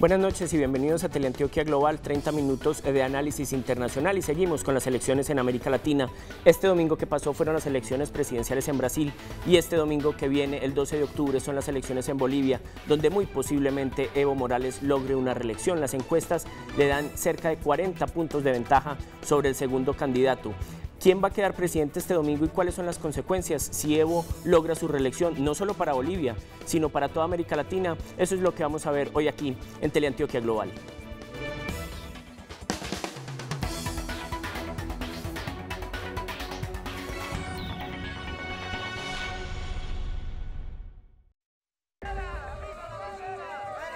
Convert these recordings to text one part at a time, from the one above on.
Buenas noches y bienvenidos a Teleantioquia Global, 30 minutos de análisis internacional y seguimos con las elecciones en América Latina. Este domingo que pasó fueron las elecciones presidenciales en Brasil y este domingo que viene, el 12 de octubre, son las elecciones en Bolivia, donde muy posiblemente Evo Morales logre una reelección. Las encuestas le dan cerca de 40 puntos de ventaja sobre el segundo candidato. ¿Quién va a quedar presidente este domingo y cuáles son las consecuencias si Evo logra su reelección, no solo para Bolivia, sino para toda América Latina? Eso es lo que vamos a ver hoy aquí en Teleantioquia Global.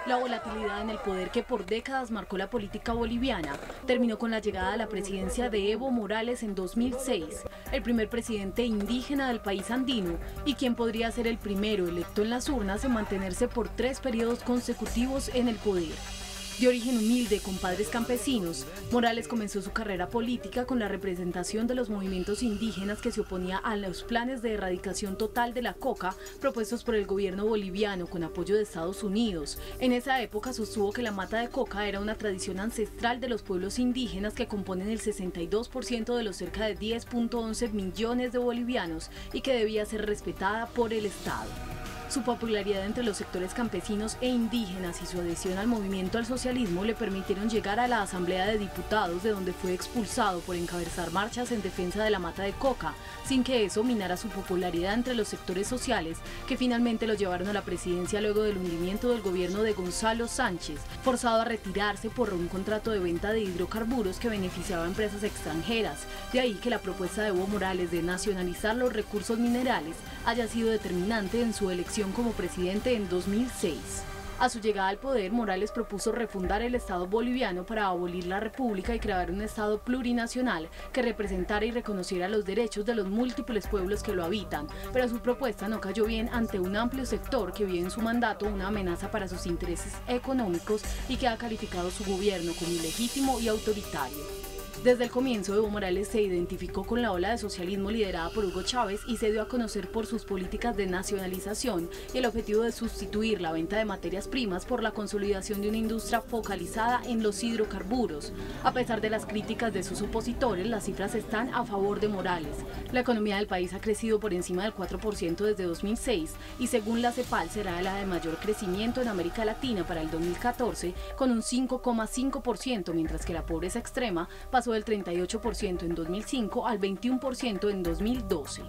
La volatilidad en el poder que por décadas marcó la política boliviana terminó con la llegada a la presidencia de Evo Morales en 2006, el primer presidente indígena del país andino y quien podría ser el primero electo en las urnas en mantenerse por 3 periodos consecutivos en el poder. De origen humilde, con padres campesinos, Morales comenzó su carrera política con la representación de los movimientos indígenas que se oponía a los planes de erradicación total de la coca propuestos por el gobierno boliviano con apoyo de Estados Unidos. En esa época sostuvo que la mata de coca era una tradición ancestral de los pueblos indígenas que componen el 62% de los cerca de 10.11 millones de bolivianos y que debía ser respetada por el Estado. Su popularidad entre los sectores campesinos e indígenas y su adhesión al movimiento al socialismo le permitieron llegar a la Asamblea de Diputados, de donde fue expulsado por encabezar marchas en defensa de la mata de coca, sin que eso minara su popularidad entre los sectores sociales, que finalmente lo llevaron a la presidencia luego del hundimiento del gobierno de Gonzalo Sánchez, forzado a retirarse por un contrato de venta de hidrocarburos que beneficiaba a empresas extranjeras. De ahí que la propuesta de Evo Morales de nacionalizar los recursos minerales haya sido determinante en su elección como presidente en 2006. A su llegada al poder, Morales propuso refundar el Estado boliviano para abolir la República y crear un Estado plurinacional que representara y reconociera los derechos de los múltiples pueblos que lo habitan, pero su propuesta no cayó bien ante un amplio sector que vio en su mandato una amenaza para sus intereses económicos y que ha calificado su gobierno como ilegítimo y autoritario. Desde el comienzo, Evo Morales se identificó con la ola de socialismo liderada por Hugo Chávez y se dio a conocer por sus políticas de nacionalización y el objetivo de sustituir la venta de materias primas por la consolidación de una industria focalizada en los hidrocarburos. A pesar de las críticas de sus opositores, las cifras están a favor de Morales. La economía del país ha crecido por encima del 4% desde 2006 y según la CEPAL será la de mayor crecimiento en América Latina para el 2014 con un 5,5%, mientras que la pobreza extrema pasó del 38% en 2005 al 21% en 2012.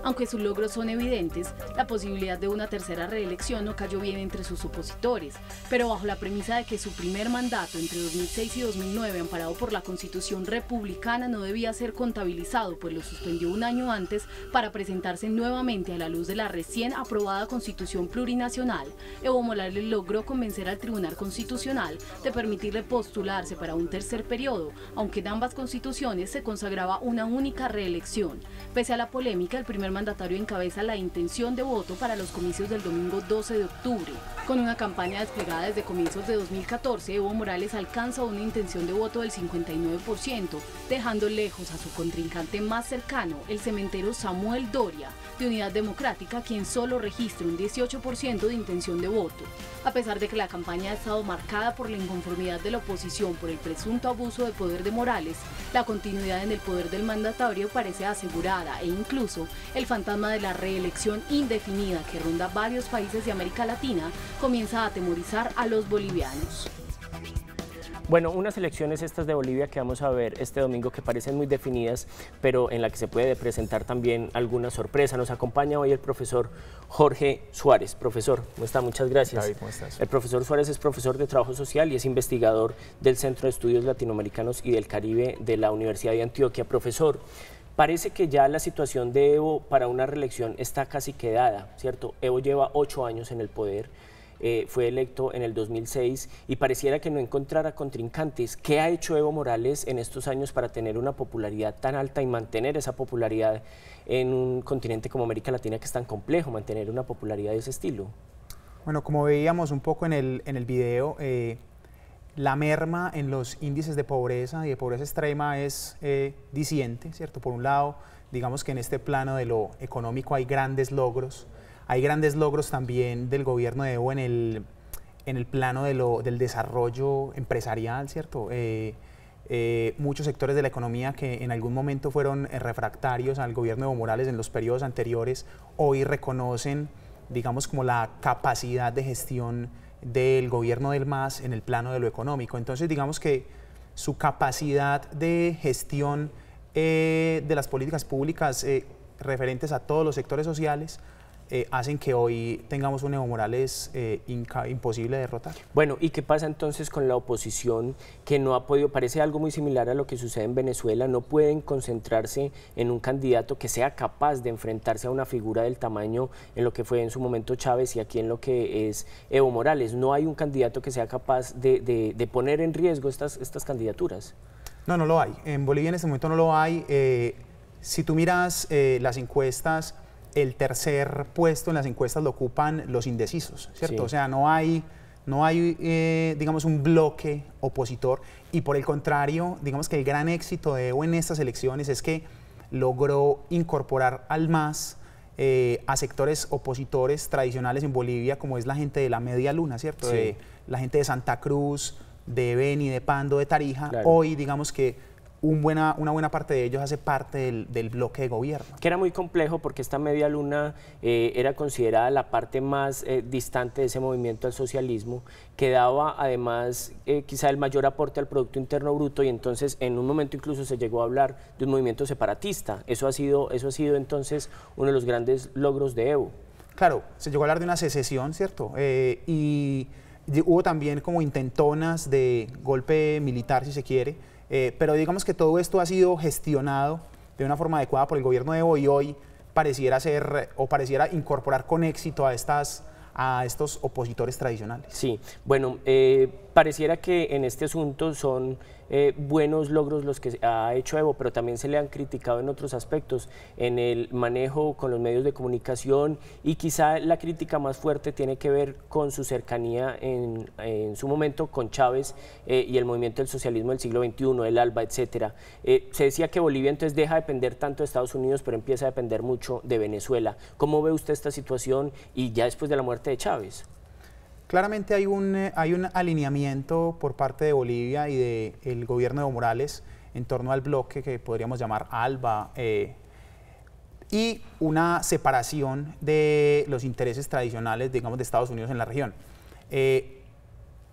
Aunque sus logros son evidentes, la posibilidad de una tercera reelección no cayó bien entre sus opositores, pero bajo la premisa de que su primer mandato entre 2006 y 2009, amparado por la Constitución republicana, no debía ser contabilizado, pues lo suspendió un año antes para presentarse nuevamente a la luz de la recién aprobada Constitución plurinacional, Evo Morales logró convencer al Tribunal Constitucional de permitirle postularse para un tercer periodo, aunque en ambas constituciones se consagraba una única reelección. Pese a la polémica, el primer mandatario encabeza la intención de voto para los comicios del domingo 12 de octubre. Con una campaña desplegada desde comienzos de 2014, Evo Morales alcanza una intención de voto del 59%, dejando lejos a su contrincante más cercano, el cementero Samuel Doria, de Unidad Democrática, quien solo registra un 18% de intención de voto. A pesar de que la campaña ha estado marcada por la inconformidad de la oposición por el presunto abuso de poder de Morales, la continuidad en el poder del mandatario parece asegurada e incluso el fantasma de la reelección indefinida que ronda varios países de América Latina comienza a atemorizar a los bolivianos. Bueno, unas elecciones estas de Bolivia que vamos a ver este domingo que parecen muy definidas, pero en la que se puede presentar también alguna sorpresa. Nos acompaña hoy el profesor Jorge Suárez. Profesor, ¿cómo está? Muchas gracias. David, ¿cómo estás? El profesor Suárez es profesor de Trabajo Social y es investigador del Centro de Estudios Latinoamericanos y del Caribe de la Universidad de Antioquia. Profesor, parece que ya la situación de Evo para una reelección está casi quedada, ¿cierto? Evo lleva 8 años en el poder. Fue electo en el 2006 y pareciera que no encontrara contrincantes. ¿Qué ha hecho Evo Morales en estos años para tener una popularidad tan alta y mantener esa popularidad en un continente como América Latina que es tan complejo, mantener una popularidad de ese estilo? Bueno, como veíamos un poco en el video, la merma en los índices de pobreza y de pobreza extrema es diciente, ¿cierto? Por un lado, digamos que en este plano de lo económico hay grandes logros también del gobierno de Evo en en el plano del desarrollo empresarial, ¿cierto? Muchos sectores de la economía que en algún momento fueron refractarios al gobierno de Evo Morales en los periodos anteriores, hoy reconocen, digamos, como la capacidad de gestión del gobierno del MAS en el plano de lo económico. Entonces, digamos que su capacidad de gestión de las políticas públicas referentes a todos los sectores sociales hacen que hoy tengamos un Evo Morales imposible de derrotar. Bueno, ¿y qué pasa entonces con la oposición que no ha podido, parece algo muy similar a lo que sucede en Venezuela, no pueden concentrarse en un candidato que sea capaz de enfrentarse a una figura del tamaño en lo que fue en su momento Chávez y aquí en lo que es Evo Morales? ¿No hay un candidato que sea capaz de poner en riesgo estas candidaturas? No, no lo hay. En Bolivia en este momento no lo hay. Si tú miras las encuestas, el tercer puesto en las encuestas lo ocupan los indecisos, ¿cierto? Sí. O sea, no hay digamos, un bloque opositor y por el contrario, digamos que el gran éxito de Evo en estas elecciones es que logró incorporar al MAS a sectores opositores tradicionales en Bolivia, como es la gente de la Media Luna, ¿cierto? Sí. La gente de Santa Cruz, de Beni, de Pando, de Tarija. Claro. Hoy, digamos que una buena parte de ellos hace parte del bloque de gobierno. Que era muy complejo porque esta Media Luna era considerada la parte más distante de ese movimiento al socialismo, que daba además quizá el mayor aporte al Producto Interno Bruto y entonces en un momento incluso se llegó a hablar de un movimiento separatista. Eso ha sido entonces uno de los grandes logros de Evo. Claro, se llegó a hablar de una secesión, ¿cierto? Y hubo también como intentonas de golpe militar, si se quiere, pero digamos que todo esto ha sido gestionado de una forma adecuada por el gobierno de Evo y hoy pareciera incorporar con éxito a estos opositores tradicionales. Sí, bueno, pareciera que en este asunto son buenos logros los que ha hecho Evo, pero también se le han criticado en otros aspectos, en el manejo con los medios de comunicación y quizá la crítica más fuerte tiene que ver con su cercanía en su momento con Chávez y el movimiento del socialismo del siglo XXI, el ALBA, etcétera. Se decía que Bolivia entonces deja de depender tanto de Estados Unidos, pero empieza a depender mucho de Venezuela. ¿Cómo ve usted esta situación y ya después de la muerte de Chávez? Claramente hay un alineamiento por parte de Bolivia y del gobierno de Evo Morales en torno al bloque que podríamos llamar ALBA y una separación de los intereses tradicionales, digamos, de Estados Unidos en la región.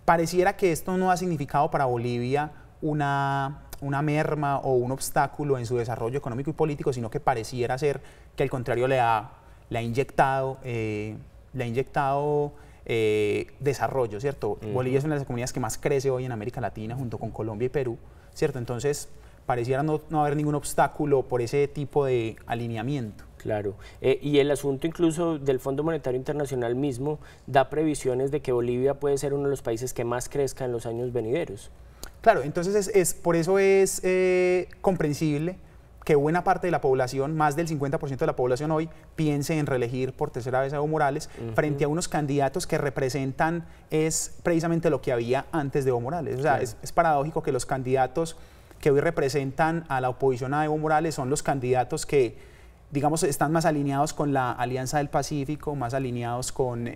Pareciera que esto no ha significado para Bolivia una merma o un obstáculo en su desarrollo económico y político, sino que pareciera ser que al contrario le ha inyectado desarrollo, ¿cierto? Bolivia es una de las comunidades que más crece hoy en América Latina junto con Colombia y Perú, ¿cierto? Entonces pareciera no haber ningún obstáculo por ese tipo de alineamiento. Claro, y el asunto incluso del Fondo Monetario Internacional mismo da previsiones de que Bolivia puede ser uno de los países que más crezca en los años venideros. Claro, entonces por eso es comprensible que buena parte de la población, más del 50% de la población hoy, piense en reelegir por tercera vez a Evo Morales frente a unos candidatos que representan precisamente lo que había antes de Evo Morales. O sea, es paradójico que los candidatos que hoy representan a la oposición a Evo Morales son los candidatos que, digamos, están más alineados con la Alianza del Pacífico, más alineados con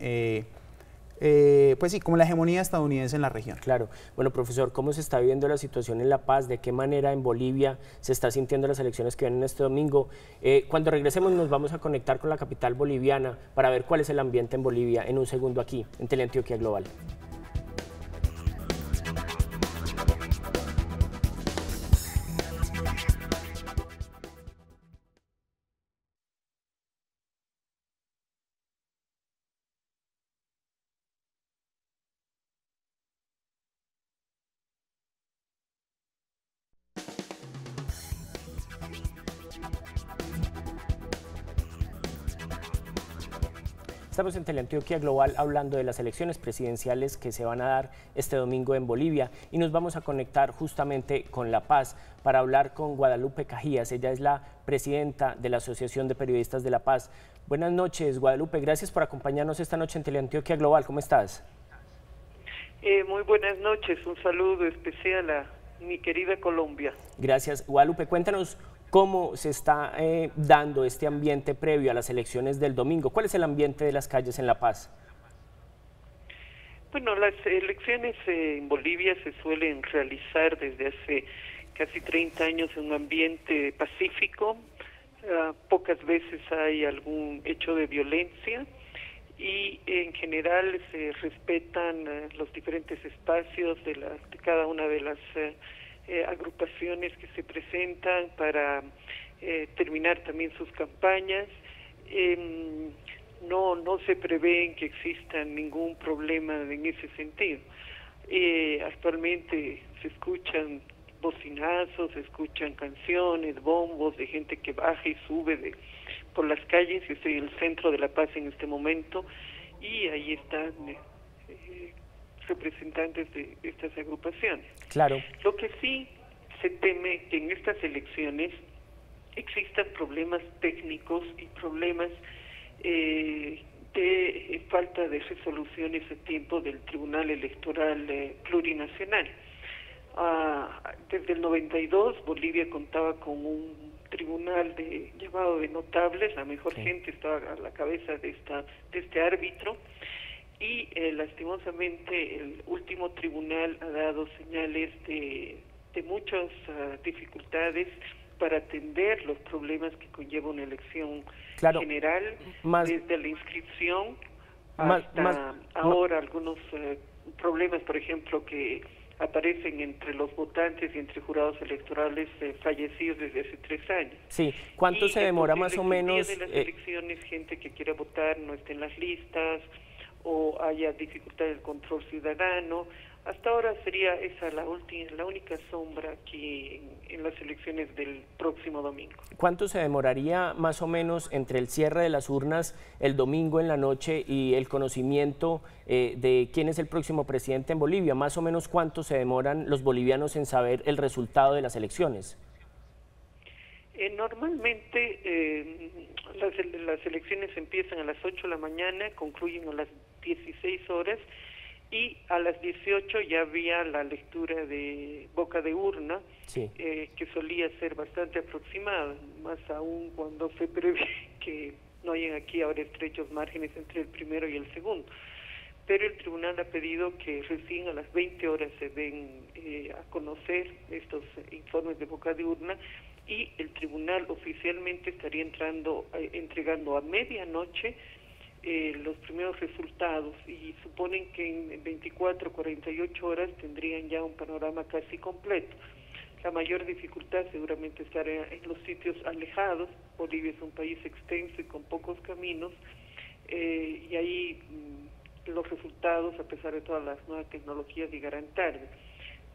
pues sí, como la hegemonía estadounidense en la región. Claro. Bueno, profesor, ¿cómo se está viviendo la situación en La Paz? ¿De qué manera en Bolivia se está sintiendo las elecciones que vienen este domingo? Cuando regresemos nos vamos a conectar con la capital boliviana para ver cuál es el ambiente en Bolivia en un segundo aquí, en Teleantioquia Global. Estamos en Teleantioquia Global hablando de las elecciones presidenciales que se van a dar este domingo en Bolivia y nos vamos a conectar justamente con La Paz para hablar con Guadalupe Cajías. Ella es la presidenta de la Asociación de Periodistas de La Paz. Buenas noches, Guadalupe. Gracias por acompañarnos esta noche en Teleantioquia Global. ¿Cómo estás? Muy buenas noches. Un saludo especial a mi querida Colombia. Gracias. Guadalupe, cuéntanos cómo se está dando este ambiente previo a las elecciones del domingo. ¿Cuál es el ambiente de las calles en La Paz? Bueno, las elecciones en Bolivia se suelen realizar desde hace casi 30 años en un ambiente pacífico. Pocas veces hay algún hecho de violencia y en general se respetan los diferentes espacios de cada una de las agrupaciones que se presentan para terminar también sus campañas. No se prevé que exista ningún problema en ese sentido. Actualmente se escuchan bocinazos, se escuchan canciones, bombos de gente que baja y sube por las calles. Yo estoy en el centro de La Paz en este momento y ahí están representantes de estas agrupaciones. Claro. Lo que sí se teme que en estas elecciones existan problemas técnicos y problemas de falta de resoluciones a tiempo del Tribunal Electoral Plurinacional. Desde el 92 Bolivia contaba con un tribunal llamado de notables, la mejor gente estaba a la cabeza de este árbitro, y lastimosamente el último tribunal ha dado señales de muchas dificultades para atender los problemas que conlleva una elección general, desde la inscripción hasta ahora algunos problemas, por ejemplo, que aparecen entre los votantes y entre jurados electorales fallecidos desde hace 3 años. Sí, ¿cuánto se demora más o menos? De las elecciones, gente que quiera votar no esté en las listas o haya dificultad del control ciudadano. Hasta ahora sería esa la única sombra aquí en las elecciones del próximo domingo. ¿Cuánto se demoraría más o menos entre el cierre de las urnas el domingo en la noche y el conocimiento de quién es el próximo presidente en Bolivia? Más o menos, ¿cuánto se demoran los bolivianos en saber el resultado de las elecciones? Normalmente las elecciones empiezan a las 8 de la mañana, concluyen a las 16 horas, y a las 18 ya había la lectura de boca de urna, que solía ser bastante aproximada, más aún cuando se prevé que no hayan aquí ahora estrechos márgenes entre el primero y el segundo. Pero el tribunal ha pedido que recién a las 20 horas se den a conocer estos informes de boca de urna, y el tribunal oficialmente estaría entregando a medianoche los primeros resultados, y suponen que en 24 48 horas tendrían ya un panorama casi completo. La mayor dificultad seguramente estará en los sitios alejados. Bolivia es un país extenso y con pocos caminos, y ahí los resultados, a pesar de todas las nuevas tecnologías, llegarán tarde.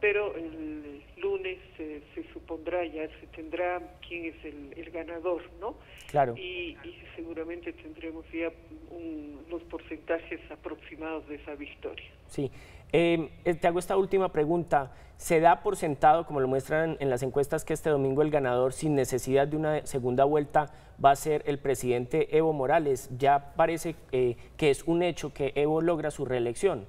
Pero el lunes se supondrá, ya se tendrá quién es el ganador, ¿no? Claro. Y seguramente tendremos ya los porcentajes aproximados de esa victoria. Sí. Te hago esta última pregunta. ¿Se da por sentado, como lo muestran en las encuestas, que este domingo el ganador, sin necesidad de una segunda vuelta, va a ser el presidente Evo Morales? Ya parece que es un hecho que Evo logra su reelección.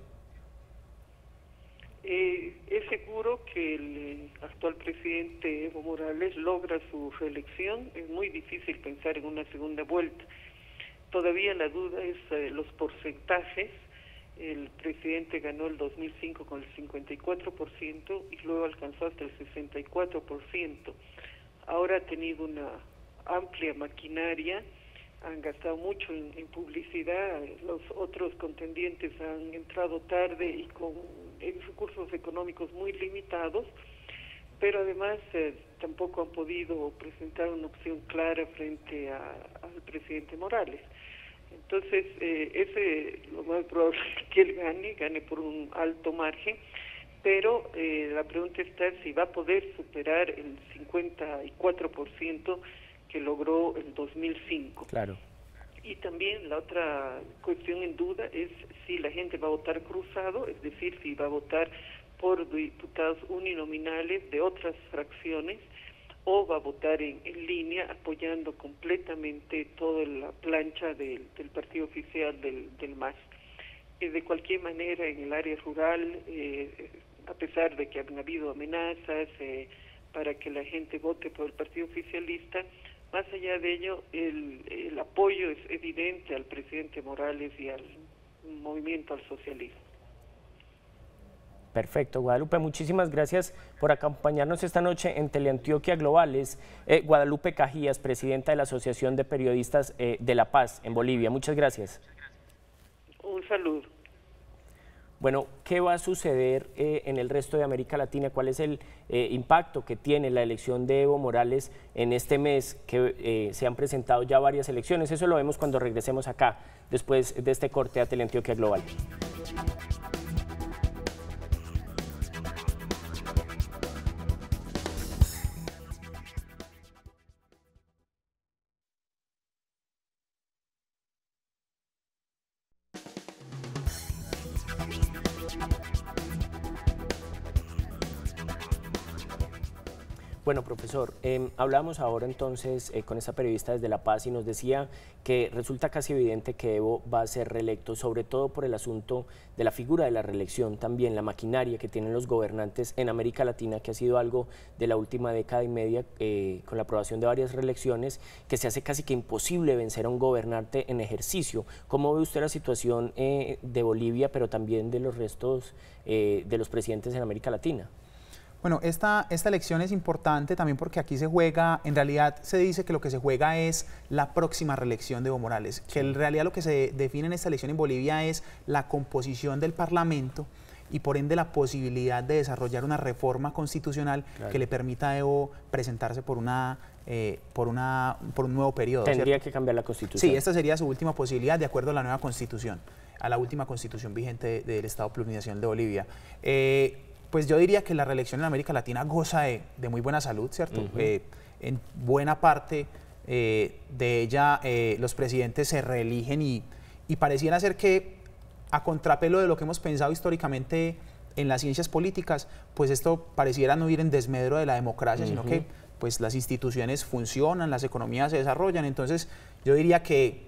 Es seguro que el actual presidente Evo Morales logra su reelección. Es muy difícil pensar en una segunda vuelta. Todavía la duda es los porcentajes. El presidente ganó el 2005 con el 54% y luego alcanzó hasta el 64%. Ahora ha tenido una amplia maquinaria, han gastado mucho en publicidad, los otros contendientes han entrado tarde y con recursos económicos muy limitados, pero además tampoco han podido presentar una opción clara frente al presidente Morales. Entonces, lo más probable es que él gane por un alto margen, pero la pregunta está si va a poder superar el 54% que logró en 2005. Claro. Y también la otra cuestión en duda es si la gente va a votar cruzado, es decir, si va a votar por diputados uninominales de otras fracciones, o va a votar en línea apoyando completamente toda la plancha del partido oficial del MAS. De cualquier manera, en el área rural, a pesar de que han habido amenazas para que la gente vote por el partido oficialista, más allá de ello, el apoyo es evidente al presidente Morales y al movimiento al socialismo. Perfecto, Guadalupe, muchísimas gracias por acompañarnos esta noche en Teleantioquia Global. Es Guadalupe Cajías, presidenta de la Asociación de Periodistas de La Paz en Bolivia. Muchas gracias. Un saludo. Bueno, ¿qué va a suceder en el resto de América Latina? ¿Cuál es el impacto que tiene la elección de Evo Morales en este mes que se han presentado ya varias elecciones? Eso lo vemos cuando regresemos acá, después de este corte a Teleantioquia Global. Bueno, profesor, hablamos ahora entonces con esta periodista desde La Paz y nos decía que resulta casi evidente que Evo va a ser reelecto, sobre todo por el asunto de la figura de la reelección, también la maquinaria que tienen los gobernantes en América Latina, que ha sido algo de la última década y media, con la aprobación de varias reelecciones, que se hace casi que imposible vencer a un gobernante en ejercicio. ¿Cómo ve usted la situación de Bolivia, pero también de los restos de los presidentes en América Latina? Bueno, esta elección es importante también porque aquí se juega, en realidad se dice que lo que se juega es la próxima reelección de Evo Morales, que en realidad lo que se define en esta elección en Bolivia es la composición del Parlamento y por ende la posibilidad de desarrollar una reforma constitucional que le permita a Evo presentarse por un nuevo periodo. Tendría que cambiar la Constitución. Sí, esta sería su última posibilidad de acuerdo a la nueva Constitución, a la última Constitución vigente del Estado Plurinacional de Bolivia. Pues yo diría que la reelección en América Latina goza de muy buena salud, ¿cierto? En buena parte de ella los presidentes se reeligen y pareciera ser que, a contrapelo de lo que hemos pensado históricamente en las ciencias políticas, pues esto pareciera no ir en desmedro de la democracia, sino que pues las instituciones funcionan, las economías se desarrollan. Entonces yo diría que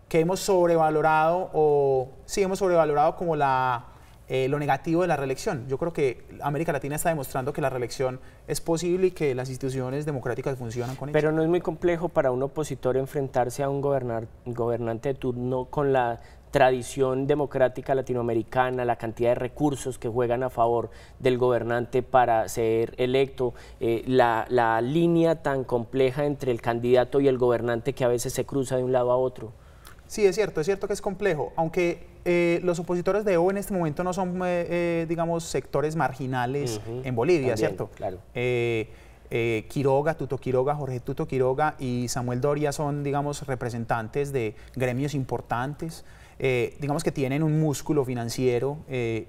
hemos sobrevalorado, hemos sobrevalorado como lo negativo de la reelección. Yo creo que América Latina está demostrando que la reelección es posible y que las instituciones democráticas funcionan con ella. Pero no es muy complejo para un opositor enfrentarse a un gobernante de turno con la tradición democrática latinoamericana, la cantidad de recursos que juegan a favor del gobernante para ser electo, la línea tan compleja entre el candidato y el gobernante que a veces se cruza de un lado a otro? Sí, es cierto que es complejo, aunque los opositores de Evo en este momento no son, digamos, sectores marginales en Bolivia, también, ¿cierto? Claro. Quiroga, Tuto Quiroga, Jorge Tuto Quiroga y Samuel Doria son, digamos, representantes de gremios importantes, digamos que tienen un músculo financiero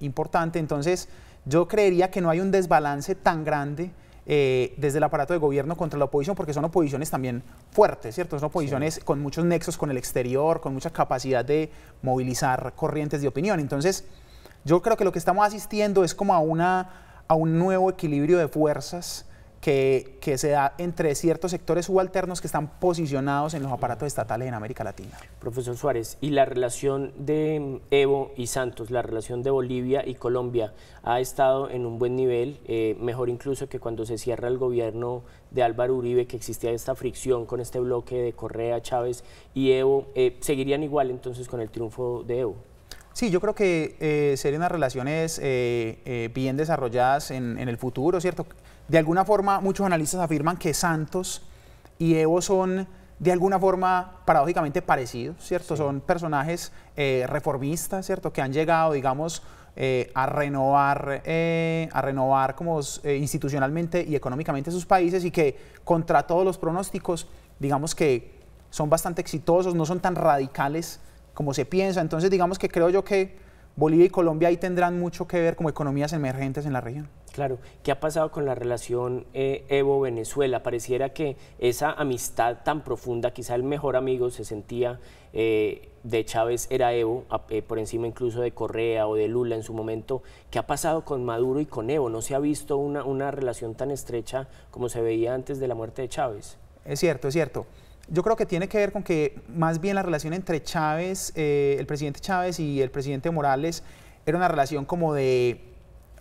importante. Entonces yo creería que no hay un desbalance tan grande desde el aparato de gobierno contra la oposición, porque son oposiciones también fuertes, ¿cierto? Son oposiciones con muchos nexos con el exterior, con mucha capacidad de movilizar corrientes de opinión. Entonces, yo creo que lo que estamos asistiendo es como a un nuevo equilibrio de fuerzas que se da entre ciertos sectores subalternos que están posicionados en los aparatos estatales en América Latina. Profesor Suárez, ¿y la relación de Evo y Santos, la relación de Bolivia y Colombia, ha estado en un buen nivel, mejor incluso que cuando se cierra el gobierno de Álvaro Uribe, que existía esta fricción con este bloque de Correa, Chávez y Evo? ¿Seguirían igual entonces con el triunfo de Evo? Sí, yo creo que serían unas relaciones bien desarrolladas en el futuro, ¿cierto? De alguna forma, muchos analistas afirman que Santos y Evo son de alguna forma paradójicamente parecidos, ¿cierto? Sí. Son personajes reformistas, ¿cierto? Que han llegado, digamos, a renovar como institucionalmente y económicamente sus países y que contra todos los pronósticos, digamos que son bastante exitosos, no son tan radicales como se piensa. Entonces, digamos que creo yo que Bolivia y Colombia ahí tendrán mucho que ver como economías emergentes en la región. Claro. ¿Qué ha pasado con la relación Evo-Venezuela? Pareciera que esa amistad tan profunda, quizá el mejor amigo se sentía de Chávez era Evo, por encima incluso de Correa o de Lula en su momento. ¿Qué ha pasado con Maduro y con Evo? ¿No se ha visto una relación tan estrecha como se veía antes de la muerte de Chávez? Es cierto, es cierto. Yo creo que tiene que ver con que más bien la relación entre Chávez, el presidente Chávez y el presidente Morales era una relación como de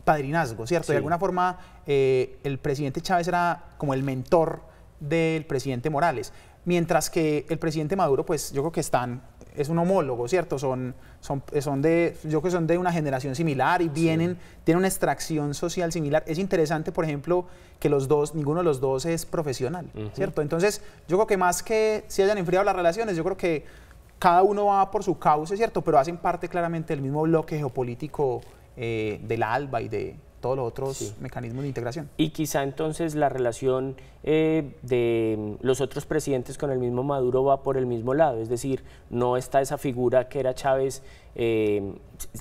padrinazgo, ¿cierto? Sí. De alguna forma el presidente Chávez era como el mentor del presidente Morales, mientras que el presidente Maduro, pues yo creo que están es un homólogo, ¿cierto? Yo creo que son de una generación similar y tienen una extracción social similar. Es interesante, por ejemplo, que ninguno de los dos es profesional, ¿cierto? Entonces, yo creo que más que se hayan enfriado las relaciones, yo creo que cada uno va por su cauce, ¿cierto? Pero hacen parte claramente del mismo bloque geopolítico del ALBA y de todos los otros mecanismos de integración. Y quizá entonces la relación de los otros presidentes con el mismo Maduro va por el mismo lado, es decir, no está esa figura que era Chávez,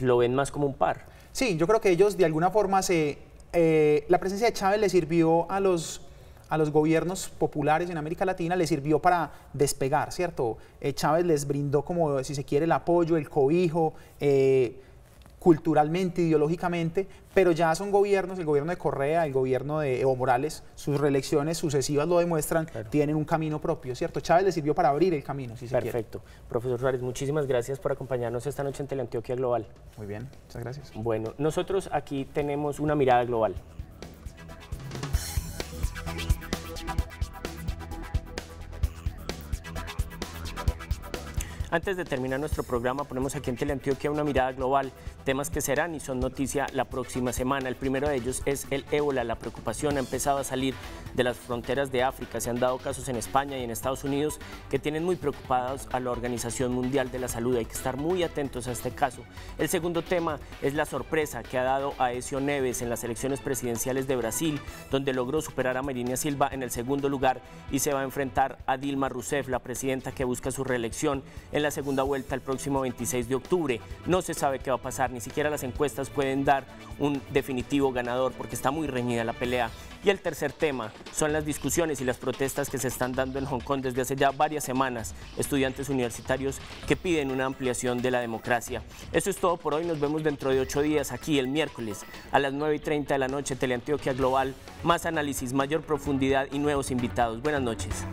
lo ven más como un par. Sí, yo creo que ellos de alguna forma la presencia de Chávez le sirvió a los gobiernos populares en América Latina, le sirvió para despegar, ¿cierto? Chávez les brindó, como si se quiere, el apoyo, el cobijo, culturalmente, ideológicamente, pero ya son gobiernos, el gobierno de Correa, el gobierno de Evo Morales, sus reelecciones sucesivas lo demuestran, tienen un camino propio, ¿cierto? Chávez le sirvió para abrir el camino, si se quiere. Perfecto. Profesor Suárez, muchísimas gracias por acompañarnos esta noche en Teleantioquia Global. Muy bien, muchas gracias. Bueno, nosotros aquí tenemos una mirada global. Antes de terminar nuestro programa, ponemos aquí en Teleantioquia una mirada global, temas que serán y son noticia la próxima semana. El primero de ellos es el ébola. La preocupación ha empezado a salir de las fronteras de África. Se han dado casos en España y en Estados Unidos que tienen muy preocupados a la Organización Mundial de la Salud. Hay que estar muy atentos a este caso. El segundo tema es la sorpresa que ha dado Aécio Neves en las elecciones presidenciales de Brasil, donde logró superar a Marina Silva en el segundo lugar y se va a enfrentar a Dilma Rousseff, la presidenta que busca su reelección en la segunda vuelta el próximo 26 de octubre. No se sabe qué va a pasar, ni siquiera las encuestas pueden dar un definitivo ganador porque está muy reñida la pelea. Y el tercer tema son las discusiones y las protestas que se están dando en Hong Kong desde hace ya varias semanas. Estudiantes universitarios que piden una ampliación de la democracia. Eso es todo por hoy. Nos vemos dentro de 8 días aquí el miércoles a las 9:30 de la noche. Teleantioquia Global. Más análisis, mayor profundidad y nuevos invitados. Buenas noches.